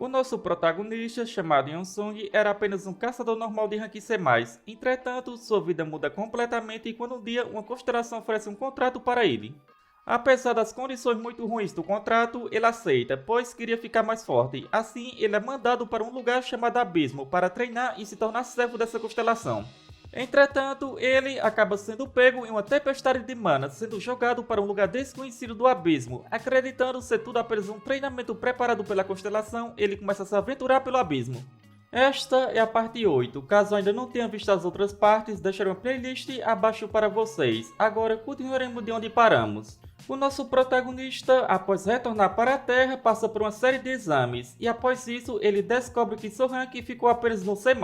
O nosso protagonista, chamado Yonsong, era apenas um caçador normal de rank C+. Entretanto, sua vida muda completamente quando um dia uma constelação oferece um contrato para ele. Apesar das condições muito ruins do contrato, ele aceita, pois queria ficar mais forte. Assim, ele é mandado para um lugar chamado Abismo para treinar e se tornar servo dessa constelação. Entretanto, ele acaba sendo pego em uma tempestade de mana, sendo jogado para um lugar desconhecido do abismo. Acreditando ser tudo apenas um treinamento preparado pela constelação, ele começa a se aventurar pelo abismo. Esta é a parte 8. Caso ainda não tenha visto as outras partes, deixarei uma playlist abaixo para vocês. Agora continuaremos de onde paramos. O nosso protagonista, após retornar para a Terra, passa por uma série de exames, e após isso ele descobre que seu rank ficou apenas no C+.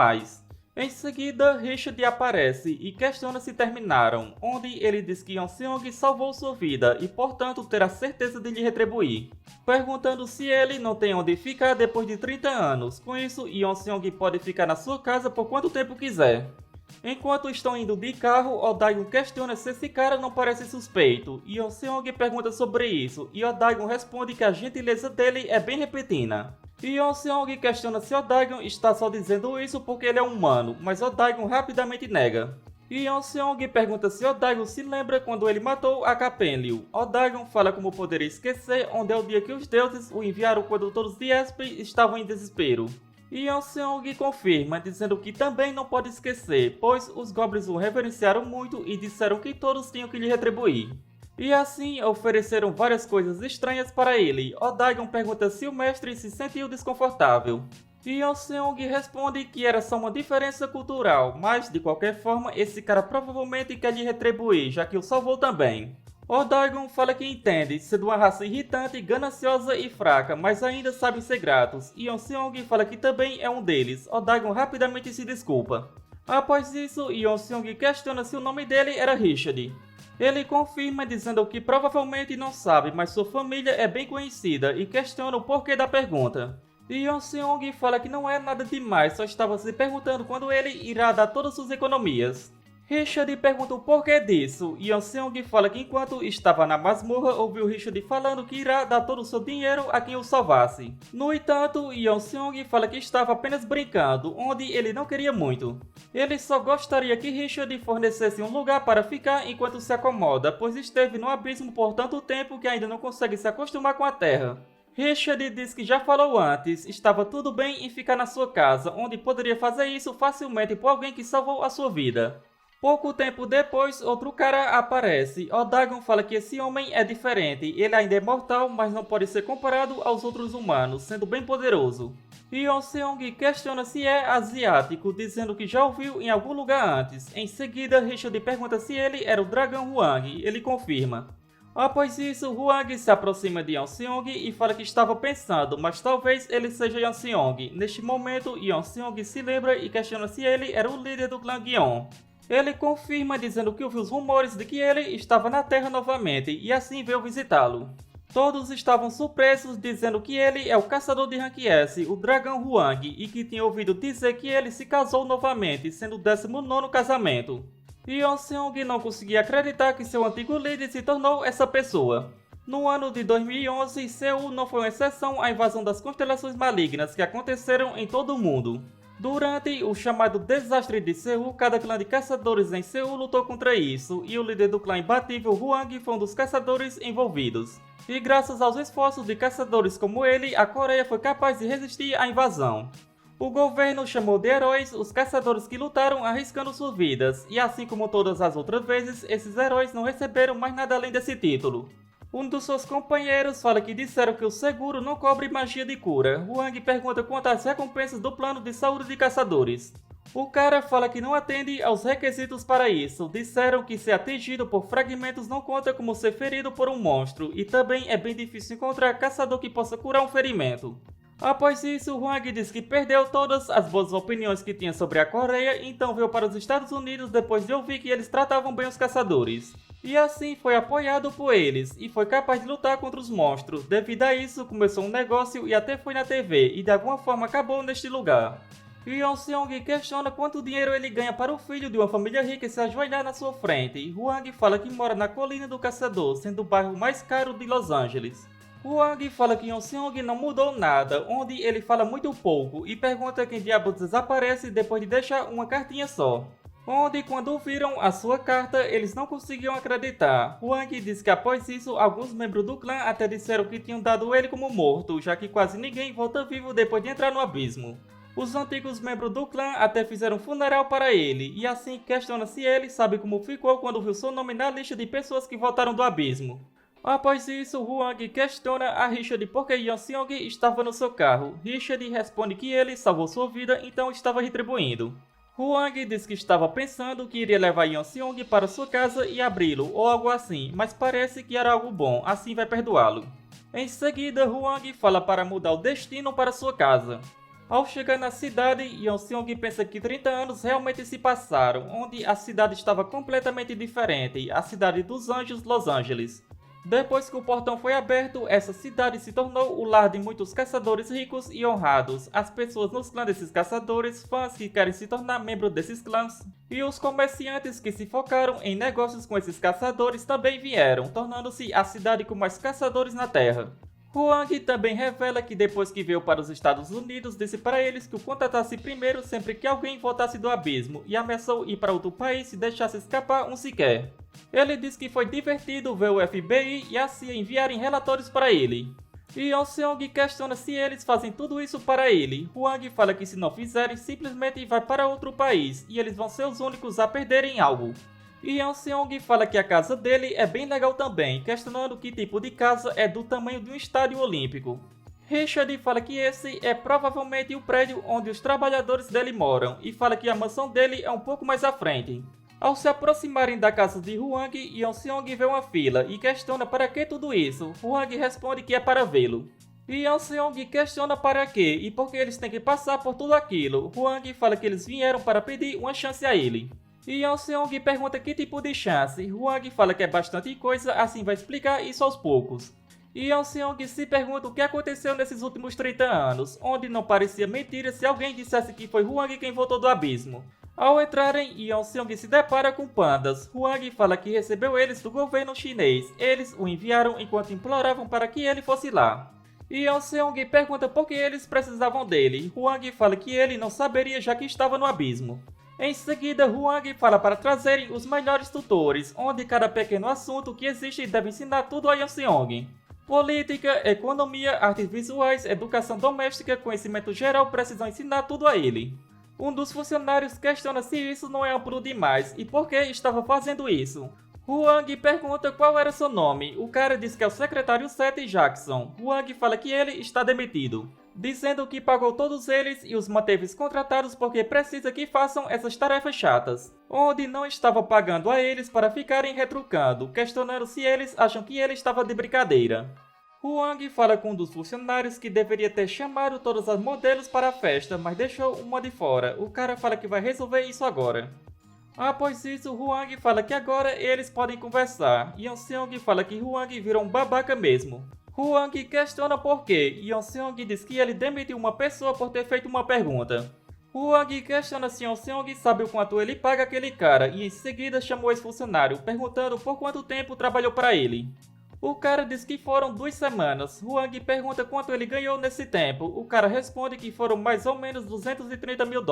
Em seguida, Richard aparece e questiona se terminaram, onde ele diz que Yeon-seong salvou sua vida e portanto terá certeza de lhe retribuir, perguntando se ele não tem onde ficar depois de 30 anos. Com isso, Yeon-seong pode ficar na sua casa por quanto tempo quiser. Enquanto estão indo de carro, Oh-daegun questiona se esse cara não parece suspeito, e Yeon-seong pergunta sobre isso, e Oh-daegun responde que a gentileza dele é bem repentina. Yeon-seong questiona se Oh-daegun está só dizendo isso porque ele é humano, mas Oh-daegun rapidamente nega. Yeon-seong pergunta se Oh-daegun se lembra quando ele matou a Kapenryu. Oh-daegun fala como poderia esquecer onde é o dia que os deuses o enviaram quando todos de Espen estavam em desespero. Yeon-seong confirma, dizendo que também não pode esquecer, pois os goblins o reverenciaram muito e disseram que todos tinham que lhe retribuir. E assim ofereceram várias coisas estranhas para ele. Oh-daegun pergunta se o mestre se sentiu desconfortável. Yeon-seong responde que era só uma diferença cultural, mas de qualquer forma esse cara provavelmente quer lhe retribuir, já que o salvou também. Oh-daegun fala que entende, sendo uma raça irritante, gananciosa e fraca, mas ainda sabem ser gratos. Yeon-seong fala que também é um deles. Oh-daegun rapidamente se desculpa. Após isso, Yeon-seong questiona se o nome dele era Richard. Ele confirma dizendo que provavelmente não sabe, mas sua família é bem conhecida e questiona o porquê da pergunta. Yeon-seong fala que não é nada demais, só estava se perguntando quando ele irá dar todas suas economias. Richard pergunta o porquê disso. Yeon-seong fala que enquanto estava na masmorra, ouviu Richard falando que irá dar todo o seu dinheiro a quem o salvasse. No entanto, Yeon-seong fala que estava apenas brincando, onde ele não queria muito. Ele só gostaria que Richard fornecesse um lugar para ficar enquanto se acomoda, pois esteve no abismo por tanto tempo que ainda não consegue se acostumar com a Terra. Richard diz que já falou antes, estava tudo bem em ficar na sua casa, onde poderia fazer isso facilmente por alguém que salvou a sua vida. Pouco tempo depois, outro cara aparece. Oh-daegun fala que esse homem é diferente, ele ainda é mortal, mas não pode ser comparado aos outros humanos, sendo bem poderoso. Yeon-seong questiona se é asiático, dizendo que já ouviu em algum lugar antes. Em seguida, Richard pergunta se ele era o dragão Hwang, ele confirma. Após isso, Hwang se aproxima de Yeon-seong e fala que estava pensando, mas talvez ele seja Yeon-seong. Neste momento, Yeon-seong se lembra e questiona se ele era o líder do clã Gion. Ele confirma dizendo que ouviu os rumores de que ele estava na Terra novamente e assim veio visitá-lo. Todos estavam surpresos dizendo que ele é o caçador de rank S, o dragão Hwang, e que tinha ouvido dizer que ele se casou novamente, sendo o 19º casamento. Yeon-seong não conseguia acreditar que seu antigo líder se tornou essa pessoa. No ano de 2011, Seul não foi uma exceção à invasão das constelações malignas que aconteceram em todo o mundo. Durante o chamado Desastre de Seul, cada clã de caçadores em Seul lutou contra isso, e o líder do clã imbatível Hwang foi um dos caçadores envolvidos. E graças aos esforços de caçadores como ele, a Coreia foi capaz de resistir à invasão. O governo chamou de heróis os caçadores que lutaram arriscando suas vidas, e assim como todas as outras vezes, esses heróis não receberam mais nada além desse título. Um dos seus companheiros fala que disseram que o seguro não cobre magia de cura. Hwang pergunta quanto às recompensas do plano de saúde de caçadores. O cara fala que não atende aos requisitos para isso. Disseram que ser atingido por fragmentos não conta como ser ferido por um monstro, e também é bem difícil encontrar caçador que possa curar um ferimento. Após isso, Hwang diz que perdeu todas as boas opiniões que tinha sobre a Coreia, então veio para os Estados Unidos depois de ouvir que eles tratavam bem os caçadores. E assim foi apoiado por eles, e foi capaz de lutar contra os monstros. Devido a isso, começou um negócio e até foi na TV, e de alguma forma acabou neste lugar. Yeon-seong questiona quanto dinheiro ele ganha para o filho de uma família rica se ajoelhar na sua frente, e Hwang fala que mora na Colina do Caçador, sendo o bairro mais caro de Los Angeles. Huang fala que Yeon-seong não mudou nada, onde ele fala muito pouco e pergunta quem diabos desaparece depois de deixar uma cartinha só. Onde, quando viram a sua carta, eles não conseguiam acreditar. Huang diz que após isso, alguns membros do clã até disseram que tinham dado ele como morto, já que quase ninguém volta vivo depois de entrar no abismo. Os antigos membros do clã até fizeram um funeral para ele, e assim questiona se ele sabe como ficou quando viu seu nome na lista de pessoas que voltaram do abismo. Após isso, Huang questiona a Richard por que Yeon-seong estava no seu carro. Richard responde que ele salvou sua vida, então estava retribuindo. Huang diz que estava pensando que iria levar Yeon-seong para sua casa e abri-lo, ou algo assim, mas parece que era algo bom, assim vai perdoá-lo. Em seguida, Huang fala para mudar o destino para sua casa. Ao chegar na cidade, Yeon-seong pensa que 30 anos realmente se passaram, onde a cidade estava completamente diferente, a cidade dos anjos, Los Angeles. Depois que o portão foi aberto, essa cidade se tornou o lar de muitos caçadores ricos e honrados, as pessoas nos clãs desses caçadores, fãs que querem se tornar membros desses clãs, e os comerciantes que se focaram em negócios com esses caçadores também vieram, tornando-se a cidade com mais caçadores na Terra. Huang também revela que depois que veio para os Estados Unidos, disse para eles que o contatasse primeiro sempre que alguém voltasse do abismo e ameaçou ir para outro país se deixasse escapar um sequer. Ele diz que foi divertido ver o FBI e a CIA enviarem relatórios para ele. Yeon-seong questiona se eles fazem tudo isso para ele. Huang fala que se não fizerem, simplesmente vai para outro país e eles vão ser os únicos a perderem algo. Yeon-seong fala que a casa dele é bem legal também, questionando que tipo de casa é do tamanho de um estádio olímpico. Richard fala que esse é provavelmente o prédio onde os trabalhadores dele moram e fala que a mansão dele é um pouco mais à frente. Ao se aproximarem da casa de Huang, Yeon-seong vê uma fila e questiona para que tudo isso. Huang responde que é para vê-lo. Yeon-seong questiona para quê e por que eles têm que passar por tudo aquilo. Huang fala que eles vieram para pedir uma chance a ele. Yeon-seong pergunta que tipo de chance. Huang fala que é bastante coisa, assim vai explicar isso aos poucos. Yeon-seong se pergunta o que aconteceu nesses últimos 30 anos, onde não parecia mentira se alguém dissesse que foi Huang quem voltou do abismo. Ao entrarem, Yeon-seong se depara com pandas. Huang fala que recebeu eles do governo chinês. Eles o enviaram enquanto imploravam para que ele fosse lá. Yeon-seong pergunta por que eles precisavam dele. Huang fala que ele não saberia já que estava no abismo. Em seguida, Huang fala para trazerem os melhores tutores, onde cada pequeno assunto que existe deve ensinar tudo a Yeon-seong. Política, economia, artes visuais, educação doméstica, conhecimento geral precisam ensinar tudo a ele. Um dos funcionários questiona se isso não é amplo demais e por que estava fazendo isso. Huang pergunta qual era seu nome. O cara diz que é o secretário 7 Jackson. Huang fala que ele está demitido, dizendo que pagou todos eles e os manteve contratados porque precisa que façam essas tarefas chatas, onde não estava pagando a eles para ficarem retrucando, questionando se eles acham que ele estava de brincadeira. Huang fala com um dos funcionários que deveria ter chamado todas as modelos para a festa, mas deixou uma de fora. O cara fala que vai resolver isso agora. Após isso, Huang fala que agora eles podem conversar. Yeon-seong fala que Huang virou um babaca mesmo. Huang questiona por quê. Yeon-seong diz que ele demitiu uma pessoa por ter feito uma pergunta. Huang questiona se Yeon-seong sabe o quanto ele paga aquele cara e em seguida chamou esse funcionário, perguntando por quanto tempo trabalhou para ele. O cara diz que foram 2 semanas. Huang pergunta quanto ele ganhou nesse tempo. O cara responde que foram mais ou menos $230 mil.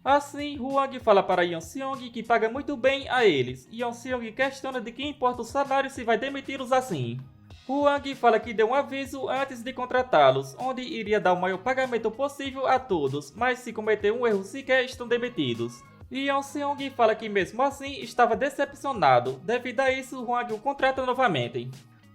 Assim, Huang fala para Yeon-seong que paga muito bem a eles. Yeon-seong questiona de que importa o salário se vai demiti-los assim. Huang fala que deu um aviso antes de contratá-los, onde iria dar o maior pagamento possível a todos, mas se cometer um erro sequer estão demitidos. Yeon-seong fala que mesmo assim estava decepcionado. Devido a isso, Huang o contrata novamente.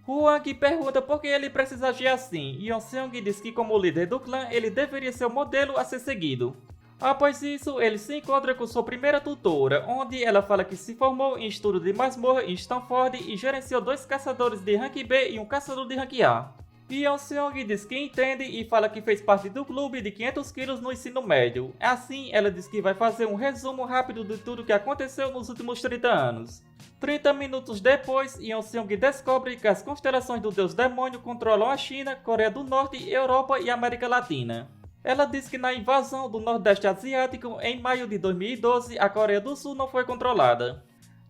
Huang pergunta por que ele precisa agir assim. Yeon-seong diz que como líder do clã, ele deveria ser o modelo a ser seguido. Após isso, ele se encontra com sua primeira tutora, onde ela fala que se formou em estudo de masmorra em Stanford e gerenciou 2 caçadores de rank B e um caçador de rank A. Yeon-seong diz que entende e fala que fez parte do clube de 500 quilos no ensino médio. Assim, ela diz que vai fazer um resumo rápido de tudo que aconteceu nos últimos 30 anos. 30 minutos depois, Yeon-seong descobre que as constelações do Deus Demônio controlam a China, Coreia do Norte, Europa e América Latina. Ela diz que na invasão do Nordeste Asiático, em maio de 2012, a Coreia do Sul não foi controlada.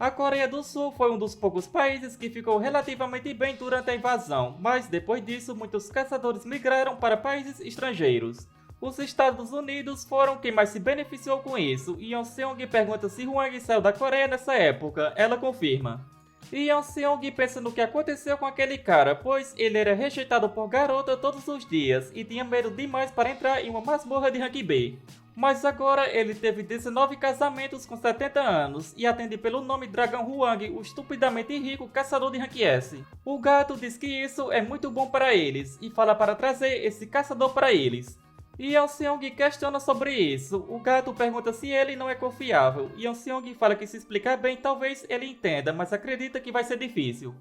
A Coreia do Sul foi um dos poucos países que ficou relativamente bem durante a invasão, mas depois disso muitos caçadores migraram para países estrangeiros. Os Estados Unidos foram quem mais se beneficiou com isso, e Yeon Seong pergunta se Hwang saiu da Coreia nessa época, ela confirma. E Yeon Seong pensa no que aconteceu com aquele cara, pois ele era rejeitado por garota todos os dias e tinha medo demais para entrar em uma masmorra de rank B. Mas agora ele teve 19 casamentos com 70 anos e atende pelo nome Dragão Hwang, o estupidamente rico caçador de rank S. O gato diz que isso é muito bom para eles e fala para trazer esse caçador para eles. E Yeon Seong questiona sobre isso. O gato pergunta se ele não é confiável. Yeon Seong fala que se explicar bem talvez ele entenda, mas acredita que vai ser difícil.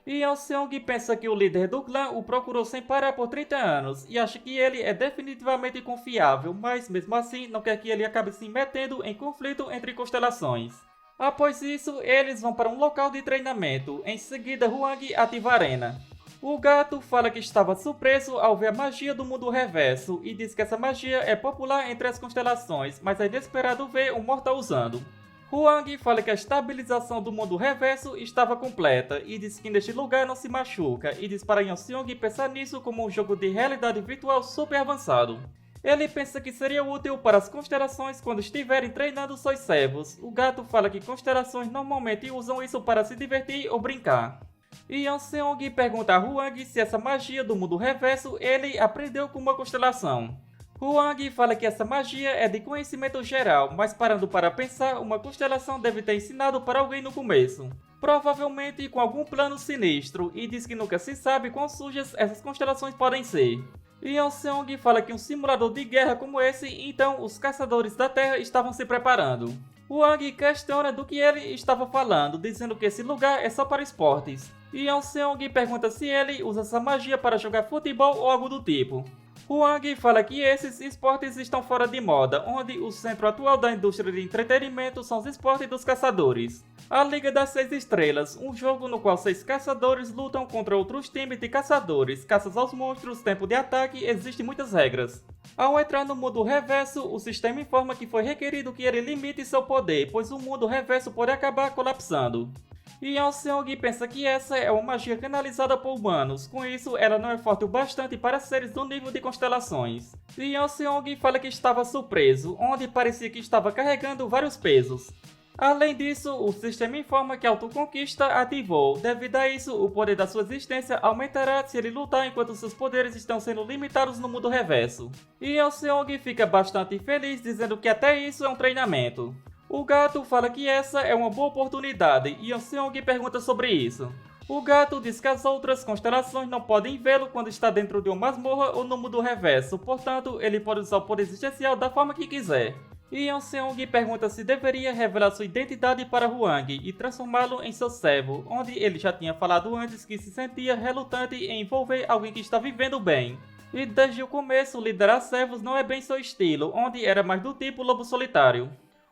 E Yeon Seong pensa que o líder do clã o procurou sem parar por 30 anos e acha que ele é definitivamente confiável, mas mesmo assim não quer que ele acabe se metendo em conflito entre constelações. Após isso, eles vão para um local de treinamento. Em seguida, Hwang ativa a arena. O gato fala que estava surpreso ao ver a magia do mundo reverso e diz que essa magia é popular entre as constelações, mas é inesperado ver um mortal usando. Hwang fala que a estabilização do mundo reverso estava completa e diz que neste lugar não se machuca e diz para Yeon Seong pensar nisso como um jogo de realidade virtual super avançado. Ele pensa que seria útil para as constelações quando estiverem treinando seus servos. O gato fala que constelações normalmente usam isso para se divertir ou brincar. E Yeon Seong pergunta a Hwang se essa magia do mundo reverso ele aprendeu com uma constelação. Hwang fala que essa magia é de conhecimento geral, mas parando para pensar, uma constelação deve ter ensinado para alguém no começo. Provavelmente com algum plano sinistro, e diz que nunca se sabe quão sujas essas constelações podem ser. E Yeon Seong fala que um simulador de guerra como esse, então os caçadores da Terra estavam se preparando. Hwang questiona do que ele estava falando, dizendo que esse lugar é só para esportes. E Yeon Seong pergunta se ele usa essa magia para jogar futebol ou algo do tipo. Hwang fala que esses esportes estão fora de moda, onde o centro atual da indústria de entretenimento são os esportes dos caçadores. A Liga das 6 Estrelas, um jogo no qual 6 caçadores lutam contra outros times de caçadores, caças aos monstros, tempo de ataque, existem muitas regras. Ao entrar no mundo reverso, o sistema informa que foi requerido que ele limite seu poder, pois o mundo reverso pode acabar colapsando. E Yeon Seong pensa que essa é uma magia canalizada por humanos, com isso ela não é forte o bastante para seres do nível de constelações. E Yeon Seong fala que estava surpreso, onde parecia que estava carregando vários pesos. Além disso, o sistema informa que a autoconquista ativou. Devido a isso, o poder da sua existência aumentará se ele lutar enquanto seus poderes estão sendo limitados no mundo reverso. E Yeon Seong fica bastante feliz dizendo que até isso é um treinamento. O gato fala que essa é uma boa oportunidade e Yeon Seong pergunta sobre isso. O gato diz que as outras constelações não podem vê-lo quando está dentro de uma masmorra ou no mundo reverso, portanto ele pode usar o poder existencial da forma que quiser. E Yeon Seong pergunta se deveria revelar sua identidade para Hwang e transformá-lo em seu servo, onde ele já tinha falado antes que se sentia relutante em envolver alguém que está vivendo bem. E desde o começo liderar servos não é bem seu estilo, onde era mais do tipo lobo solitário.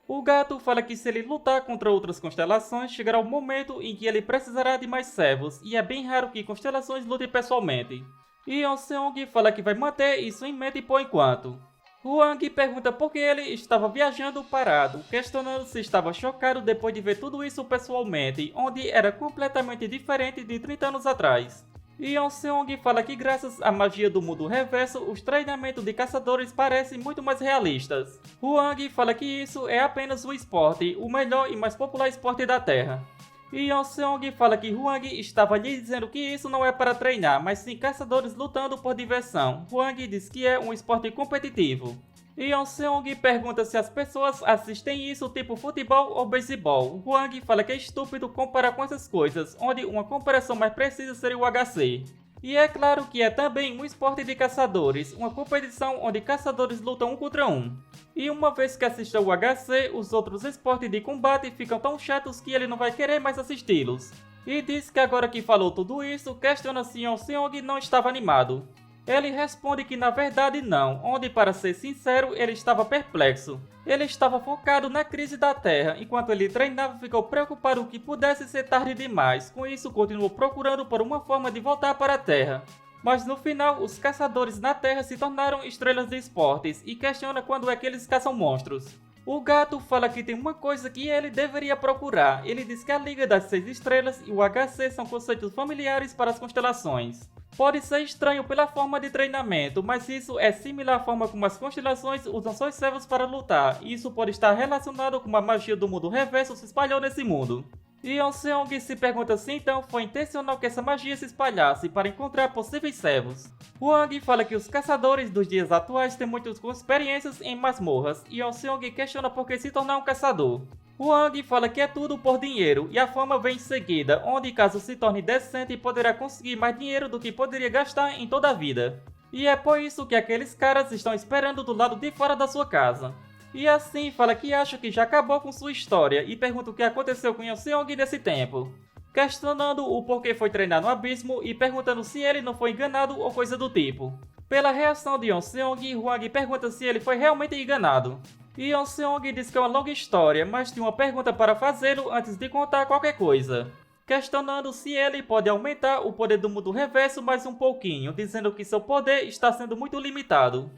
O gato fala que se ele lutar contra outras constelações, chegará o momento em que ele precisará de mais servos, e é bem raro que constelações lutem pessoalmente. E Yeon Seong fala que vai manter isso em mente por enquanto. Hwang pergunta por que ele estava viajando parado, questionando se estava chocado depois de ver tudo isso pessoalmente, onde era completamente diferente de 30 anos atrás. E Yeon Seong fala que graças à magia do mundo reverso, os treinamentos de caçadores parecem muito mais realistas. Hwang fala que isso é apenas um esporte, o melhor e mais popular esporte da Terra. E Yeon Seong fala que Hwang estava lhe dizendo que isso não é para treinar, mas sim caçadores lutando por diversão. Hwang diz que é um esporte competitivo. E Yeon Seong pergunta se as pessoas assistem isso tipo futebol ou beisebol. Hwang fala que é estúpido comparar com essas coisas, onde uma comparação mais precisa seria o HC. E é claro que é também um esporte de caçadores, uma competição onde caçadores lutam um contra um. E uma vez que assista o HC, os outros esportes de combate ficam tão chatos que ele não vai querer mais assisti-los. E diz que agora que falou tudo isso, questiona se Yeon Seong não estava animado. Ele responde que na verdade não, onde para ser sincero ele estava perplexo. Ele estava focado na crise da Terra, enquanto ele treinava ficou preocupado que pudesse ser tarde demais, com isso continuou procurando por uma forma de voltar para a Terra. Mas no final, os caçadores na Terra se tornaram estrelas de esportes e questiona quando é que eles caçam monstros. O gato fala que tem uma coisa que ele deveria procurar. Ele diz que a Liga das Seis Estrelas e o HC são conceitos familiares para as constelações. Pode ser estranho pela forma de treinamento, mas isso é similar à forma como as constelações usam seus servos para lutar, e isso pode estar relacionado com a magia do mundo reverso se espalhou nesse mundo. Yeon Seong se pergunta se então foi intencional que essa magia se espalhasse para encontrar possíveis servos. Hwang fala que os caçadores dos dias atuais têm muitas experiências em masmorras, e Yeon Seong questiona por que se tornar um caçador. Hwang fala que é tudo por dinheiro, e a fama vem em seguida, onde caso se torne decente poderá conseguir mais dinheiro do que poderia gastar em toda a vida. E é por isso que aqueles caras estão esperando do lado de fora da sua casa. E assim fala que acha que já acabou com sua história e pergunta o que aconteceu com Yeon Seong nesse tempo, questionando o porquê foi treinar no abismo e perguntando se ele não foi enganado ou coisa do tipo. Pela reação de Yeon Seong, Hwang pergunta se ele foi realmente enganado. Yeon Seong diz que é uma longa história, mas tem uma pergunta para fazê-lo antes de contar qualquer coisa, questionando se ele pode aumentar o poder do mundo reverso mais um pouquinho, dizendo que seu poder está sendo muito limitado.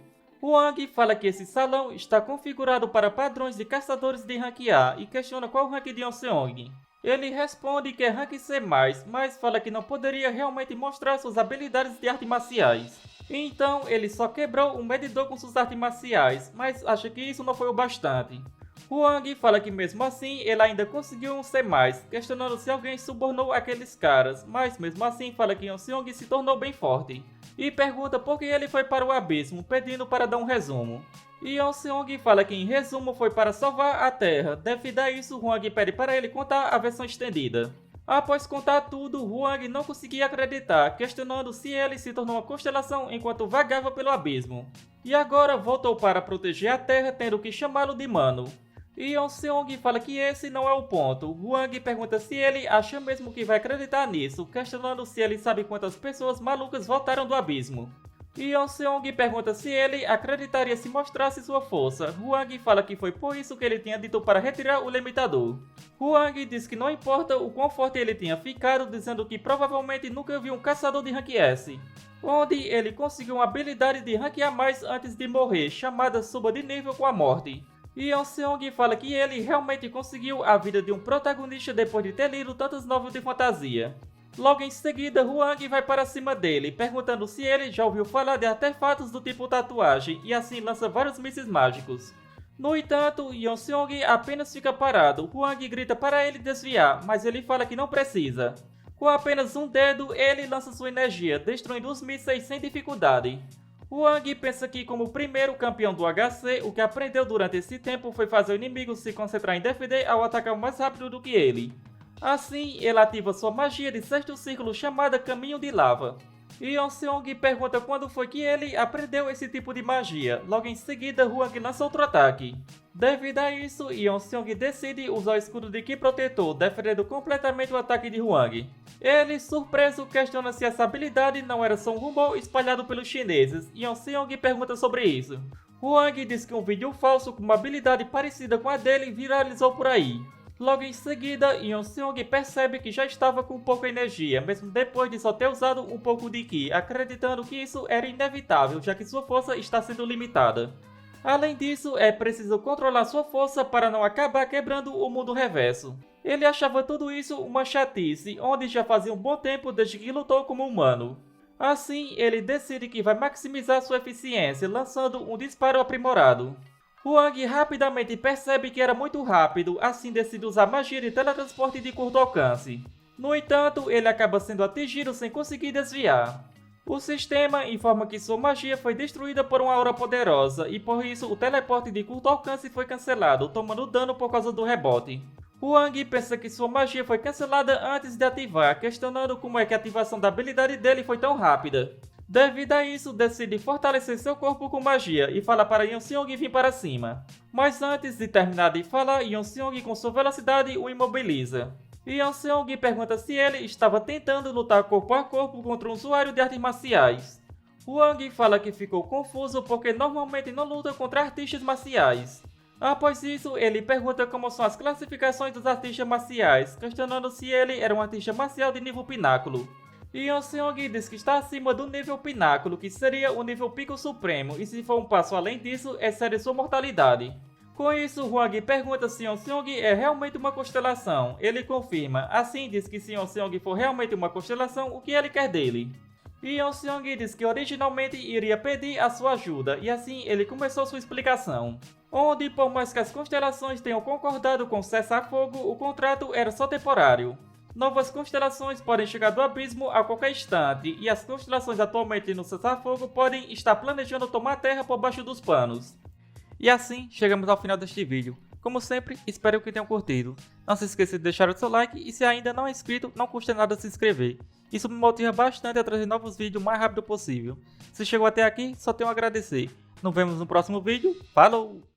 Hwang fala que esse salão está configurado para padrões de caçadores de rank A e questiona qual o rank de Yeon Seong. Ele responde que é rank C+, mas fala que não poderia realmente mostrar suas habilidades de artes marciais. Então ele só quebrou um medidor com suas artes marciais, mas acha que isso não foi o bastante. Hwang fala que mesmo assim ele ainda conseguiu um C+, questionando se alguém subornou aqueles caras, mas mesmo assim fala que Yeon Seong se tornou bem forte. E pergunta por que ele foi para o abismo, pedindo para dar um resumo. Yeon Seong fala que em resumo foi para salvar a Terra, devido a isso Hwang pede para ele contar a versão estendida. Após contar tudo, Hwang não conseguia acreditar, questionando se ele se tornou uma constelação enquanto vagava pelo abismo. E agora voltou para proteger a Terra, tendo que chamá-lo de Mano. Yeon Seong fala que esse não é o ponto. Hwang pergunta se ele acha mesmo que vai acreditar nisso, questionando se ele sabe quantas pessoas malucas voltaram do abismo. Yeon Seong pergunta se ele acreditaria se mostrasse sua força. Hwang fala que foi por isso que ele tinha dito para retirar o limitador. Hwang diz que não importa o quão forte ele tinha ficado, dizendo que provavelmente nunca viu um caçador de rank S, onde ele conseguiu uma habilidade de rank A+, antes de morrer, chamada suba de nível com a morte. Yeon Seong fala que ele realmente conseguiu a vida de um protagonista depois de ter lido tantas novelas de fantasia. Logo em seguida, Hwang vai para cima dele, perguntando se ele já ouviu falar de artefatos do tipo tatuagem, e assim lança vários mísseis mágicos. No entanto, Yeon Seong apenas fica parado. Hwang grita para ele desviar, mas ele fala que não precisa. Com apenas um dedo, ele lança sua energia, destruindo os mísseis sem dificuldade. Hwang pensa que, como primeiro campeão do HC, o que aprendeu durante esse tempo foi fazer o inimigo se concentrar em defender ao atacar mais rápido do que ele. Assim, ele ativa sua magia de sexto círculo chamada Caminho de Lava. Yeon Seong pergunta quando foi que ele aprendeu esse tipo de magia. Logo em seguida, Hwang lança outro ataque. Devido a isso, Yeon Seong decide usar o escudo de Ki protetor, defendendo completamente o ataque de Hwang. Ele, surpreso, questiona se essa habilidade não era só um rumor espalhado pelos chineses. Yeon Seong pergunta sobre isso. Hwang diz que um vídeo falso com uma habilidade parecida com a dele viralizou por aí. Logo em seguida, Yeon Seong percebe que já estava com pouca energia, mesmo depois de só ter usado um pouco de Ki, acreditando que isso era inevitável, já que sua força está sendo limitada. Além disso, é preciso controlar sua força para não acabar quebrando o mundo reverso. Ele achava tudo isso uma chatice, onde já fazia um bom tempo desde que lutou como humano. Assim, ele decide que vai maximizar sua eficiência, lançando um disparo aprimorado. Hwang rapidamente percebe que era muito rápido, assim decide usar magia de teletransporte de curto alcance. No entanto, ele acaba sendo atingido sem conseguir desviar. O sistema informa que sua magia foi destruída por uma aura poderosa, e por isso o teleporte de curto alcance foi cancelado, tomando dano por causa do rebote. Hwang pensa que sua magia foi cancelada antes de ativar, questionando como é que a ativação da habilidade dele foi tão rápida. Devido a isso, decide fortalecer seu corpo com magia e fala para Yeon Seong vir para cima. Mas antes de terminar de falar, Yeon Seong com sua velocidade o imobiliza. Yeon Seong pergunta se ele estava tentando lutar corpo a corpo contra um usuário de artes marciais. Hwang fala que ficou confuso porque normalmente não luta contra artistas marciais. Após isso, ele pergunta como são as classificações dos artistas marciais, questionando se ele era um artista marcial de nível pináculo. Yeon Seong diz que está acima do nível pináculo, que seria o nível pico supremo, e se for um passo além disso, excede sua mortalidade. Com isso, Hwang pergunta se Yeon-seong é realmente uma constelação. Ele confirma, assim diz que se Yeon-seong for realmente uma constelação, o que ele quer dele. E Yeon-seong diz que originalmente iria pedir a sua ajuda, e assim ele começou sua explicação. Onde, por mais que as constelações tenham concordado com cessar-fogo, o contrato era só temporário. Novas constelações podem chegar do abismo a qualquer instante, e as constelações atualmente no cessar-fogo podem estar planejando tomar a Terra por baixo dos panos. E assim, chegamos ao final deste vídeo. Como sempre, espero que tenham curtido. Não se esqueça de deixar o seu like e se ainda não é inscrito, não custa nada se inscrever. Isso me motiva bastante a trazer novos vídeos o mais rápido possível. Se chegou até aqui, só tenho a agradecer. Nos vemos no próximo vídeo. Falou!